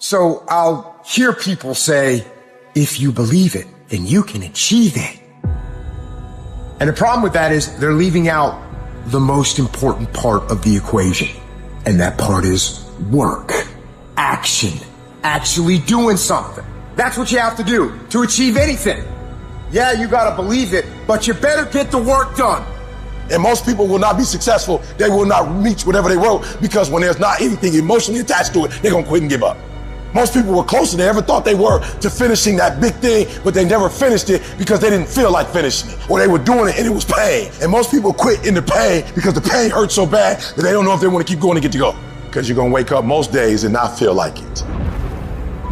So I'll hear people say, if you believe it, then you can achieve it. And the problem with that is they're leaving out the most important part of the equation. And that part is work, action, actually doing something. That's what you have to do to achieve anything. Yeah, you gotta believe it, but you better get the work done. And most people will not be successful. They will not reach whatever they wrote, because when there's not anything emotionally attached to it, they're gonna quit and give up. Most people were closer than they ever thought they were to finishing that big thing, but they never finished it because they didn't feel like finishing it. Or they were doing it and it was pain. And most people quit in the pain because the pain hurts so bad that they don't know if they want to keep going to get to go. Because you're gonna wake up most days and not feel like it.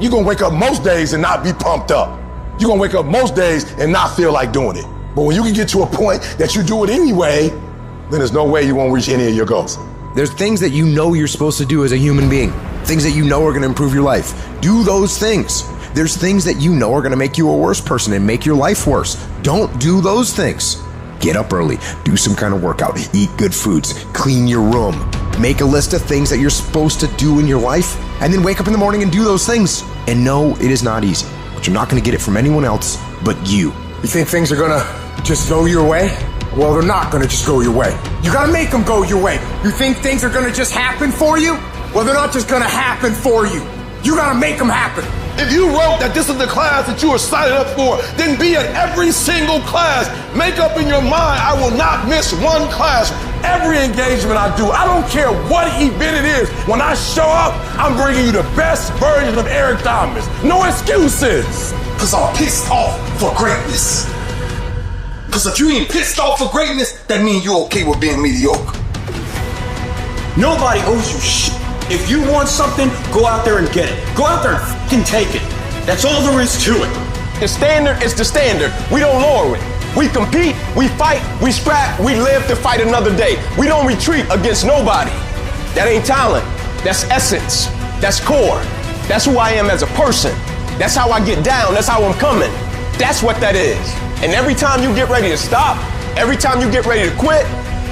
You're gonna wake up most days and not be pumped up. You're gonna wake up most days and not feel like doing it. But when you can get to a point that you do it anyway, then there's no way you won't reach any of your goals. There's things that you know you're supposed to do as a human being. Things that you know are gonna improve your life. Do those things. There's things that you know are gonna make you a worse person and make your life worse. Don't do those things. Get up early, do some kind of workout, eat good foods, clean your room. Make a list of things that you're supposed to do in your life, and then wake up in the morning and do those things. And no, it is not easy, but you're not gonna get it from anyone else but you. You think things are gonna just go your way? Well, they're not gonna just go your way. You gotta make them go your way. You think things are gonna just happen for you? Well, they're not just gonna happen for you. You gotta make them happen. If you wrote that this is the class that you were signed up for, then be at every single class. Make up in your mind, I will not miss one class. Every engagement I do, I don't care what event it is. When I show up, I'm bringing you the best version of Eric Thomas. No excuses. Because I'm pissed off for greatness. Because if you ain't pissed off for greatness, that means you're okay with being mediocre. Nobody owes you shit. If you want something, go out there and get it. Go out there and fucking take it. That's all there is to it. The standard is the standard. We don't lower it. We compete, we fight, we scrap, we live to fight another day. We don't retreat against nobody. That ain't talent. That's essence. That's core. That's who I am as a person. That's how I get down. That's how I'm coming. That's what that is. And every time you get ready to stop, every time you get ready to quit,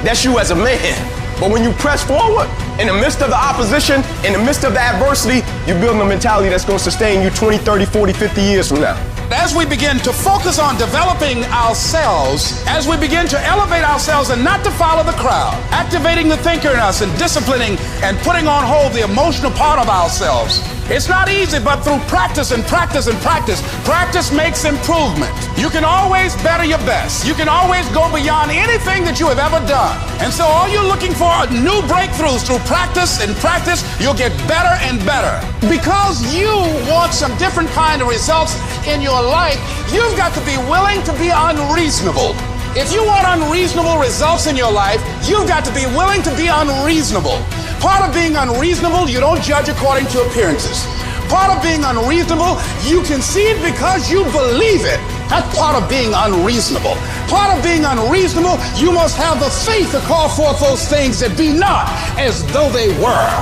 that's you as a man. But when you press forward, in the midst of the opposition, in the midst of the adversity, you're building a mentality that's going to sustain you 20, 30, 40, 50 years from now. As we begin to focus on developing ourselves, as we begin to elevate ourselves and not to follow the crowd, activating the thinker in us and disciplining and putting on hold the emotional part of ourselves. It's not easy, but through practice and practice and practice, practice makes improvement. You can always better your best. You can always go beyond anything that you have ever done. And so all you're looking for are new breakthroughs through practice and practice. You'll get better and better. Because you want some different kind of results in your life, you've got to be willing to be unreasonable. If you want unreasonable results in your life, you've got to be willing to be unreasonable. Part of being unreasonable, you don't judge according to appearances. Part of being unreasonable, you can see it because you believe it. That's part of being unreasonable. Part of being unreasonable, you must have the faith to call forth those things that be not as though they were.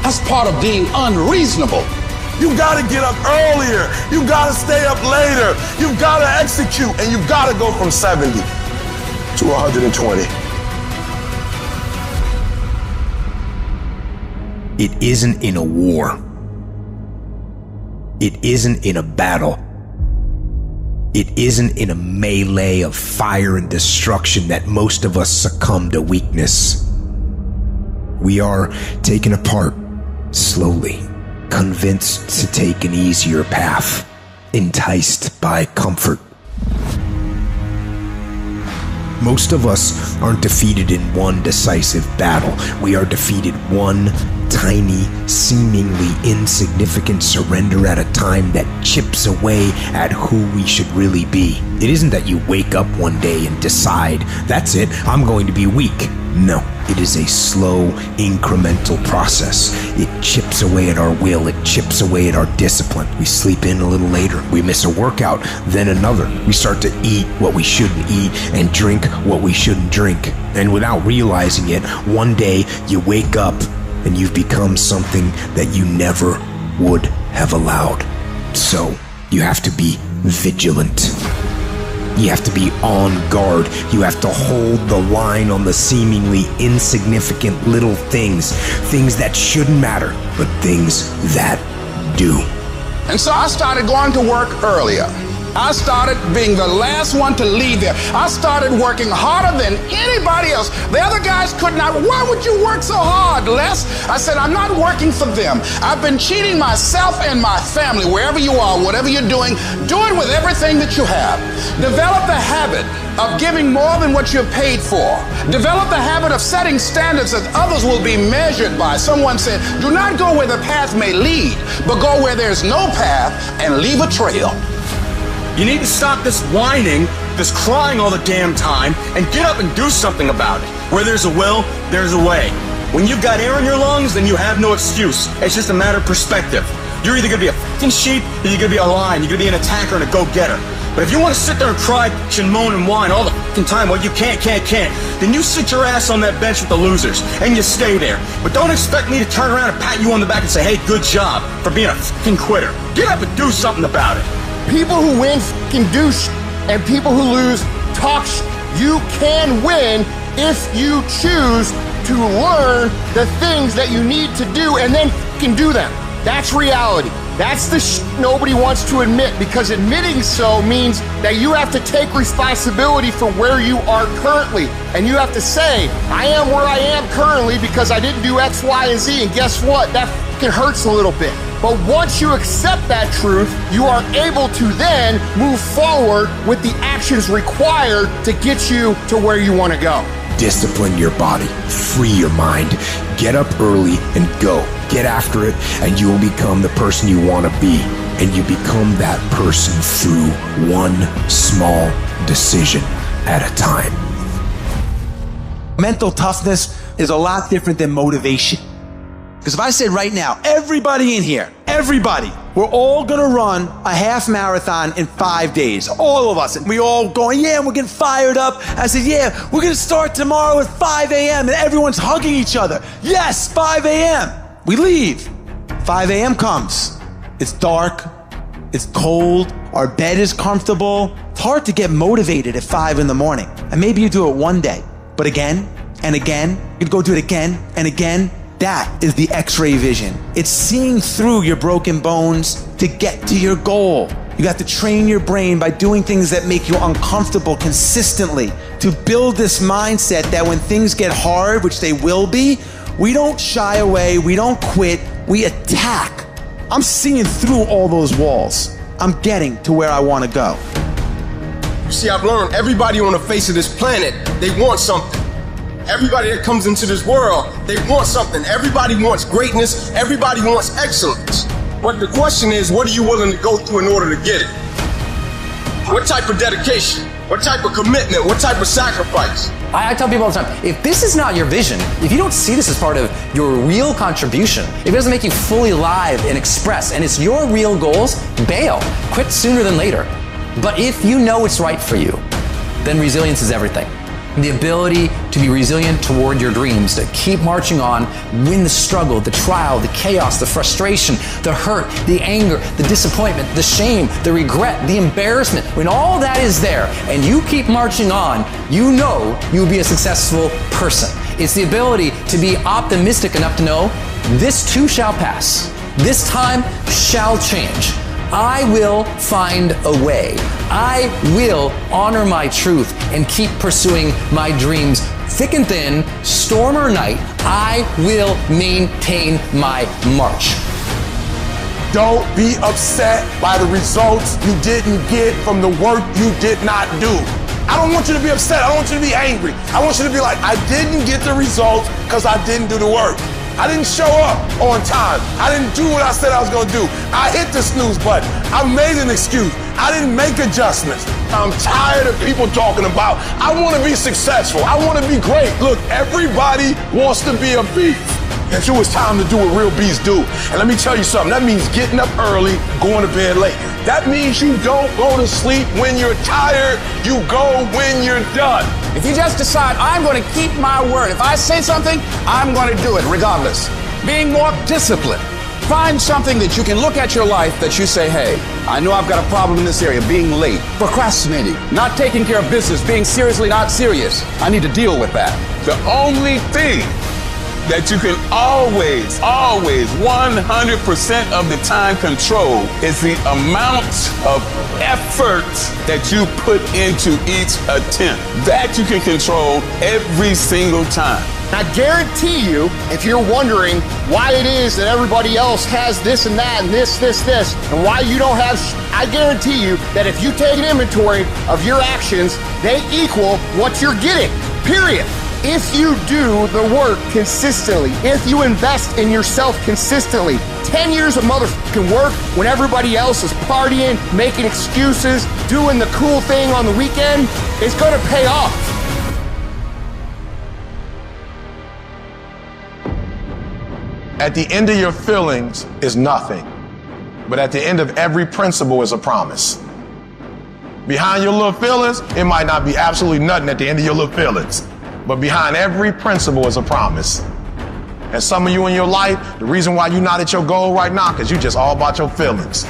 That's part of being unreasonable. You gotta get up earlier. You gotta stay up later. You gotta execute, and you gotta go from 70 to 120. It isn't in a war. It isn't in a battle. It isn't in a melee of fire and destruction that most of us succumb to weakness. We are taken apart slowly, convinced to take an easier path, enticed by comfort. Most of us aren't defeated in one decisive battle. We are defeated one tiny, seemingly insignificant surrender at a time that chips away at who we should really be. It isn't that you wake up one day and decide, that's it, I'm going to be weak. No, it is a slow, incremental process. It chips away at our will. It chips away at our discipline. We sleep in a little later. We miss a workout, then another. We start to eat what we shouldn't eat and drink what we shouldn't drink. And without realizing it, one day you wake up and you've become something that you never would have allowed. So you have to be vigilant. You have to be on guard. You have to hold the line on the seemingly insignificant little things. Things that shouldn't matter, but things that do. And so I started going to work earlier. I started being the last one to leave there. I started working harder than anybody else. The other guys could not. Why would you work so hard, Les? I said, I'm not working for them. I've been cheating myself and my family. Wherever you are, whatever you're doing, do it with everything that you have. Develop the habit of giving more than what you're paid for. Develop the habit of setting standards that others will be measured by. Someone said, do not go where the path may lead, but go where there's no path and leave a trail. You need to stop this whining, this crying all the damn time, and get up and do something about it. Where there's a will, there's a way. When you've got air in your lungs, then you have no excuse. It's just a matter of perspective. You're either gonna be a fucking sheep, or you're gonna be a lion. You're gonna be an attacker and a go-getter. But if you want to sit there and cry and moan and whine all the fucking time, well, you can't, then you sit your ass on that bench with the losers, and you stay there. But don't expect me to turn around and pat you on the back and say, hey, good job for being a fucking quitter. Get up and do something about it. People who win fucking do shit, and people who lose talk shit. You can win if you choose to learn the things that you need to do and then fucking do them. That's reality. That's the shit nobody wants to admit, because admitting so means that you have to take responsibility for where you are currently. And you have to say, I am where I am currently because I didn't do X, Y, and Z. And guess what? That fucking hurts a little bit. But once you accept that truth, you are able to then move forward with the actions required to get you to where you want to go. Discipline your body, free your mind, get up early and go. Get after it, and you will become the person you want to be. And you become that person through one small decision at a time. Mental toughness is a lot different than motivation. Because if I said right now, everybody in here, everybody, we're all gonna run a half marathon in 5 days, all of us, and we all going, yeah, we're getting fired up. I said, yeah, we're gonna start tomorrow at 5 a.m. and everyone's hugging each other. Yes, 5 a.m. We leave. 5 a.m. comes. It's dark, it's cold, our bed is comfortable. It's hard to get motivated at 5 in the morning. And maybe you do it one day, but again and again, you go do it again and again. That is the X-ray vision. It's seeing through your broken bones to get to your goal. You have to train your brain by doing things that make you uncomfortable consistently to build this mindset that when things get hard, which they will be, we don't shy away, we don't quit, we attack. I'm seeing through all those walls. I'm getting to where I want to go. You see, I've learned everybody on the face of this planet, they want something. Everybody that comes into this world, they want something. Everybody wants greatness. Everybody wants excellence. But the question is, what are you willing to go through in order to get it? What type of dedication? What type of commitment? What type of sacrifice? I tell people all the time, if this is not your vision, if you don't see this as part of your real contribution, if it doesn't make you fully live and express, and it's your real goals, bail. Quit sooner than later. But if you know it's right for you, then resilience is everything. The ability to be resilient toward your dreams, to keep marching on, win the struggle, the trial, the chaos, the frustration, the hurt, the anger, the disappointment, the shame, the regret, the embarrassment. When all that is there and you keep marching on, you know you'll be a successful person. It's the ability to be optimistic enough to know this too shall pass. This time shall change. I will find a way. I will honor my truth and keep pursuing my dreams. Thick and thin, storm or night, I will maintain my march. Don't be upset by the results you didn't get from the work you did not do. I don't want you to be upset. I don't want you to be angry. I want you to be like, I didn't get the results because I didn't do the work. I didn't show up on time. I didn't do what I said I was gonna do. I hit the snooze button. I made an excuse. I didn't make adjustments. I'm tired of people talking about, I wanna be successful. I wanna be great. Look, everybody wants to be a beast. And so it's time to do what real beasts do. And let me tell you something, that means getting up early, going to bed late. That means you don't go to sleep when you're tired, you go when you're done. If you just decide, I'm going to keep my word. If I say something, I'm going to do it regardless. Being more disciplined. Find something that you can look at your life that you say, hey, I know I've got a problem in this area, being late, procrastinating, not taking care of business, being seriously not serious. I need to deal with that. The only thing that you can always, 100% of the time control is the amount of effort that you put into each attempt. That you can control every single time. I guarantee you, if you're wondering why it is that everybody else has this and that and this, and why you don't have, I guarantee you that if you take an inventory of your actions, they equal what you're getting, period. If you do the work consistently, if you invest in yourself consistently, 10 years of motherfucking work when everybody else is partying, making excuses, doing the cool thing on the weekend, it's gonna pay off. At the end of your feelings is nothing, but at the end of every principle is a promise. Behind your little feelings, it might not be absolutely nothing at the end of your little feelings, but behind every principle is a promise. And some of you in your life, the reason why you're not at your goal right now, because you just all about your feelings.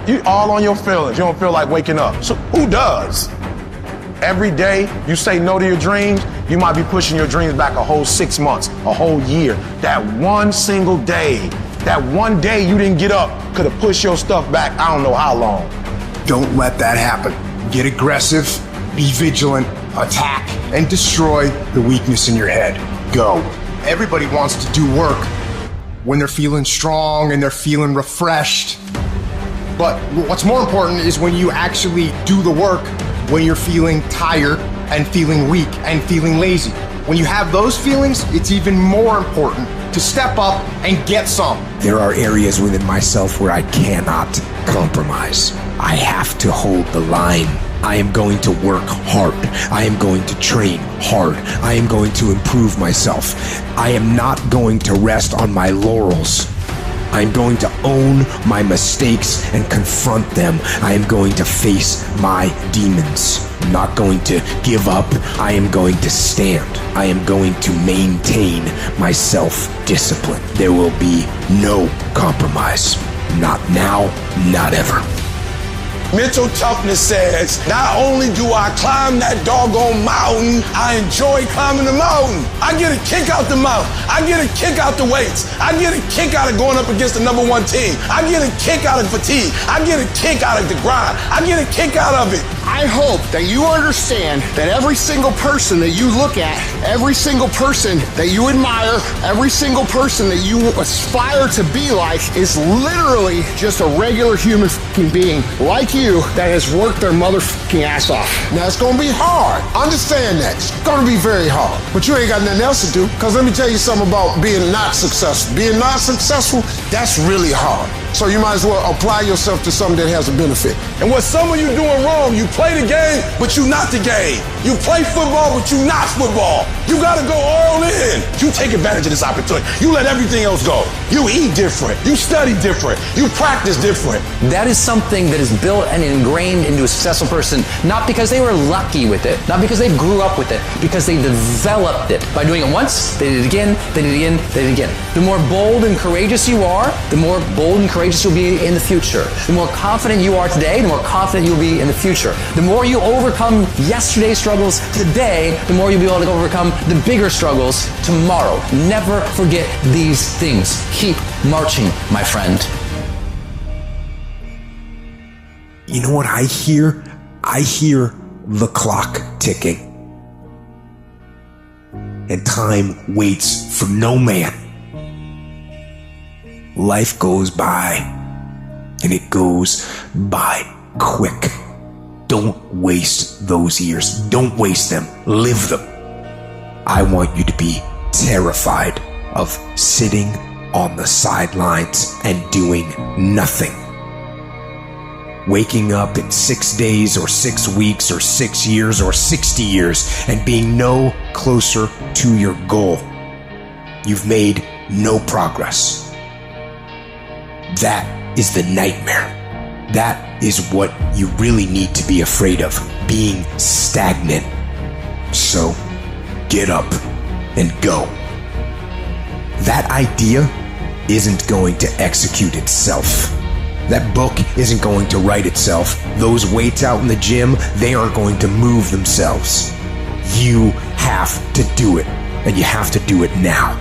You all on your feelings. You don't feel like waking up. So who does? Every day you say no to your dreams, you might be pushing your dreams back a whole 6 months, a whole year. That one single day, that one day you didn't get up could have pushed your stuff back I don't know how long. Don't let that happen. Get aggressive, be vigilant, attack, and destroy the weakness in your head. Go. Everybody wants to do work when they're feeling strong and they're feeling refreshed. But what's more important is when you actually do the work when you're feeling tired and feeling weak and feeling lazy. When you have those feelings, it's even more important to step up and get some. There are areas within myself where I cannot compromise. I have to hold the line. I am going to work hard. I am going to train hard. I am going to improve myself. I am not going to rest on my laurels. I am going to own my mistakes and confront them. I am going to face my demons. I'm not going to give up. I am going to stand. I am going to maintain my self-discipline. There will be no compromise. Not now, not ever. Mental toughness says, not only do I climb that doggone mountain, I enjoy climbing the mountain. I get a kick out the mountain. I get a kick out the weights. I get a kick out of going up against the #1 team. I get a kick out of fatigue. I get a kick out of the grind. I get a kick out of it. I hope that you understand that every single person that you look at, every single person that you admire, every single person that you aspire to be like is literally just a regular human fucking being like you that has worked their motherfucking ass off. Now, it's going to be hard. Understand that. It's going to be very hard. But you ain't got nothing else to do, because let me tell you something about being not successful. Being not successful, that's really hard. So you might as well apply yourself to something that has a benefit. And what some of you doing wrong, you play the game, but you not the game. You play football, but you not football. You got to go all in. You take advantage of this opportunity. You let everything else go. You eat different. You study different. You practice different. That is something that is built and ingrained into a successful person, not because they were lucky with it, not because they grew up with it, because they developed it. By doing it once, they did it again, they did it again, they did it again. The more bold and courageous you are, the more bold and courageous you'll be in the future. The more confident you are today, the more confident you'll be in the future. The more you overcome yesterday's struggles today, the more you'll be able to overcome the bigger struggles tomorrow. Never forget these things. Keep marching, my friend. You know what I hear? I hear the clock ticking. And time waits for no man. Life goes by, and it goes by quick. Don't waste those years. Don't waste them. Live them. I want you to be terrified of sitting on the sidelines and doing nothing. Waking up in 6 days or 6 weeks or 6 years or 60 years and being no closer to your goal. You've made no progress. That is the nightmare. That is what you really need to be afraid of, being stagnant. So, get up and go. That idea isn't going to execute itself. That book isn't going to write itself. Those weights out in the gym, they aren't going to move themselves. You have to do it, and you have to do it now.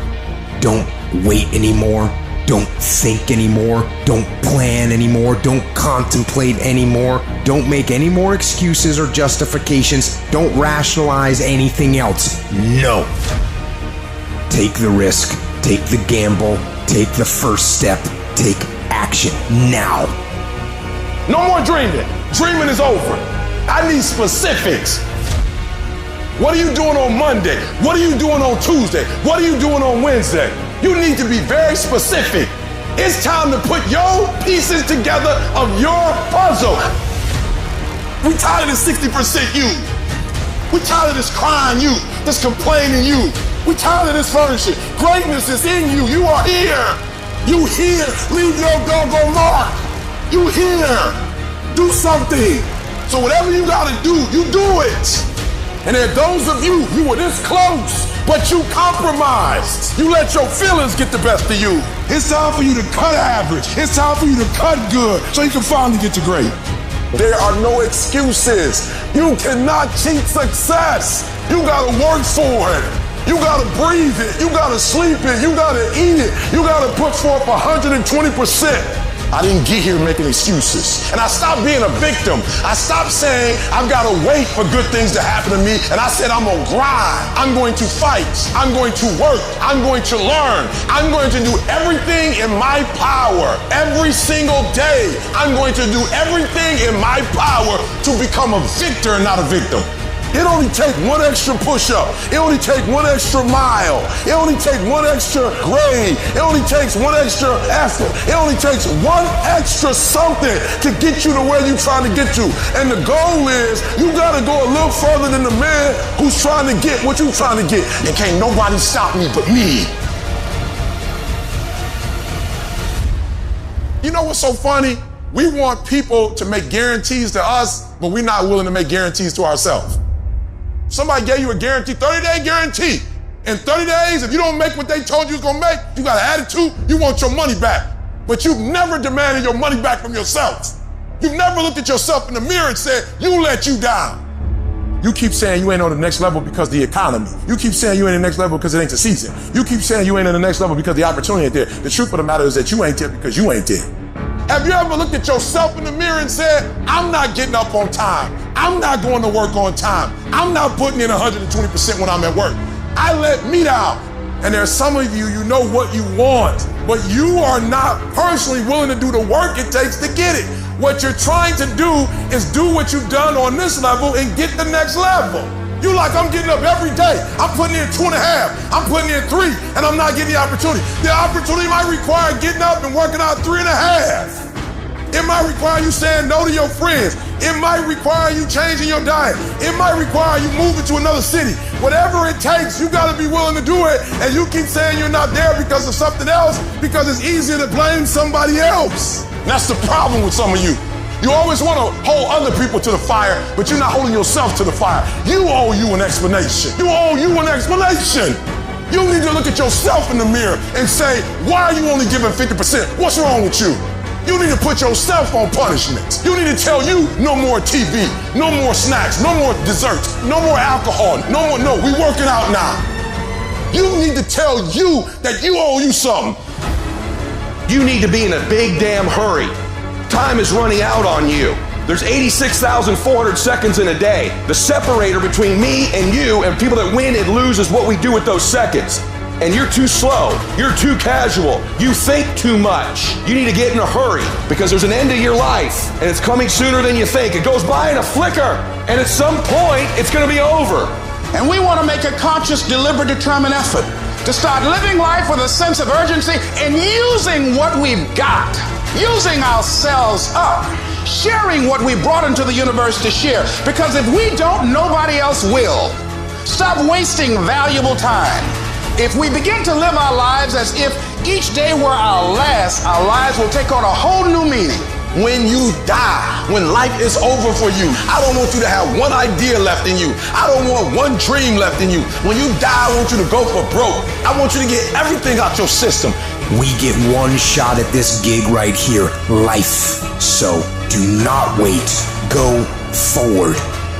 Don't wait anymore. Don't think anymore. Don't plan anymore. Don't contemplate anymore. Don't make any more excuses or justifications. Don't rationalize anything else. No. Take the risk. Take the gamble. Take the first step. Take action now. No more dreaming. Dreaming is over. I need specifics. What are you doing on Monday? What are you doing on Tuesday? What are you doing on Wednesday? You need to be very specific. It's time to put your pieces together of your puzzle. We tired of this 60% you. We tired of this crying you, this complaining you. We tired of this furniture. Greatness is in you. You are here. You here. Leave your doggone mark. You here. Do something. So whatever you gotta do, you do it. And there are those of you, you were this close, but you compromised. You let your feelings get the best of you. It's time for you to cut average. It's time for you to cut good so you can finally get to great. There are no excuses. You cannot cheat success. You gotta work for it. You gotta breathe it. You gotta sleep it. You gotta eat it. You gotta put forth 120%. I didn't get here making excuses. And I stopped being a victim. I stopped saying I've got to wait for good things to happen to me. And I said I'm going to grind. I'm going to fight. I'm going to work. I'm going to learn. I'm going to do everything in my power. Every single day, I'm going to do everything in my power to become a victor and not a victim. It only takes one extra push-up. It only takes one extra mile. It only takes one extra grade. It only takes one extra effort. It only takes one extra something to get you to where you're trying to get to. And the goal is you got to go a little further than the man who's trying to get what you're trying to get. And can't nobody stop me but me. You know what's so funny? We want people to make guarantees to us, but we're not willing to make guarantees to ourselves. Somebody gave you a guarantee, 30-day guarantee. In 30 days, if you don't make what they told you was gonna make, you got an attitude, you want your money back. But you've never demanded your money back from yourself. You've never looked at yourself in the mirror and said, you let you down. You keep saying you ain't on the next level because of the economy. You keep saying you ain't in the next level because it ain't the season. You keep saying you ain't in the next level because the opportunity ain't there. The truth of the matter is that you ain't there because you ain't there. Have you ever looked at yourself in the mirror and said, I'm not getting up on time. I'm not going to work on time. I'm not putting in 120% when I'm at work. I let me down. And there's some of you, you know what you want, but you are not personally willing to do the work it takes to get it. What you're trying to do is do what you've done on this level and get the next level. You like, I'm getting up every day. I'm putting in 2.5. I'm putting in 3, and I'm not getting the opportunity. The opportunity might require getting up and working out 3.5. It might require you saying no to your friends. It might require you changing your diet. It might require you moving to another city. Whatever it takes, you gotta be willing to do it. And you keep saying you're not there because of something else, because it's easier to blame somebody else. And that's the problem with some of you. You always want to hold other people to the fire, but you're not holding yourself to the fire. You owe you an explanation. You owe you an explanation. You need to look at yourself in the mirror and say, why are you only giving 50%? What's wrong with you? You need to put yourself on punishment. You need to tell you no more TV, no more snacks, no more desserts, no more alcohol, no, we working out now. You need to tell you that you owe you something. You need to be in a big damn hurry. Time is running out on you. There's 86,400 seconds in a day. The separator between me and you and people that win and lose is what we do with those seconds. And you're too slow, you're too casual, you think too much. You need to get in a hurry because there's an end to your life and it's coming sooner than you think. It goes by in a flicker and at some point it's gonna be over. And we want to make a conscious, deliberate, determined effort to start living life with a sense of urgency and using what we've got, using ourselves up, sharing what we brought into the universe to share. Because if we don't, nobody else will. Stop wasting valuable time. If we begin to live our lives as if each day were our last, our lives will take on a whole new meaning. When you die, when life is over for you, I don't want you to have one idea left in you. I don't want one dream left in you. When you die, I want you to go for broke. I want you to get everything out your system. We get one shot at this gig right here, life. So do not wait. Go forward.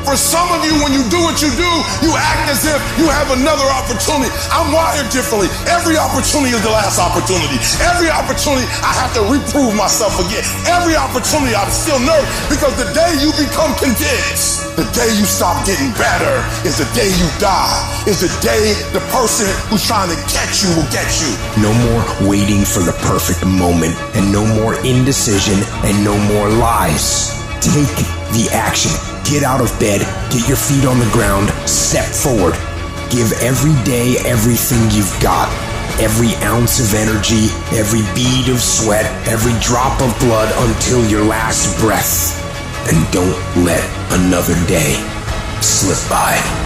For some of you, when you do what you do, you act as if you have another opportunity. I'm wired differently. Every opportunity is the last opportunity. Every opportunity, I have to reprove myself again. Every opportunity, I'm still nervous, because the day you become convinced, the day you stop getting better is the day you die. Is the day the person who's trying to catch you will get you. No more waiting for the perfect moment, and no more indecision, and no more lies. Take the action. Get out of bed, get your feet on the ground, step forward. Give every day everything you've got. Every ounce of energy, every bead of sweat, every drop of blood until your last breath. And don't let another day slip by.